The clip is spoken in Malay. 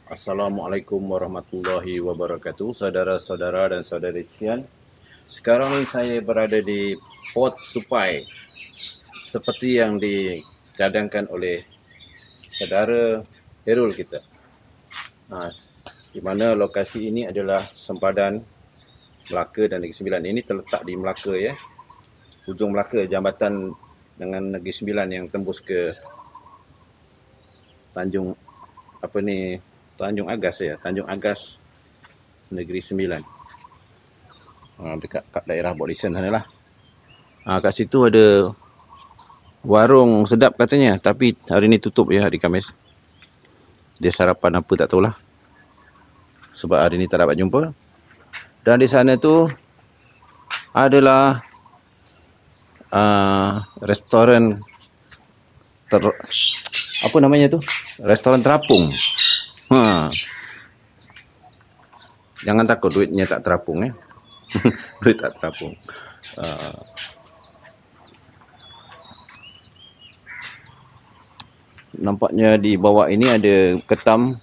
Assalamualaikum warahmatullahi wabarakatuh, saudara-saudara dan saudari sekalian. Sekarang ni saya berada di Port Supai seperti yang dicadangkan oleh saudara Herul kita. Di mana lokasi ini adalah sempadan Melaka dan Negeri Sembilan. Ini terletak di Melaka ya. Hujung Melaka, jambatan dengan Negeri Sembilan yang tembus ke Tanjung Agas ya, Tanjung Agas Negeri Sembilan. Dekat kat daerah Bodison sana lah. Kat situ ada warung sedap katanya, tapi hari ni tutup ya, hari Khamis. Dia sarapan apa tak tahulah. Sebab hari ni tak dapat jumpa. Dan di sana tu adalah restoran apa namanya tu? Restoran terapung. Jangan takut duitnya tak terapung ya. Duit tak terapung. Nampaknya di bawah ini ada ketam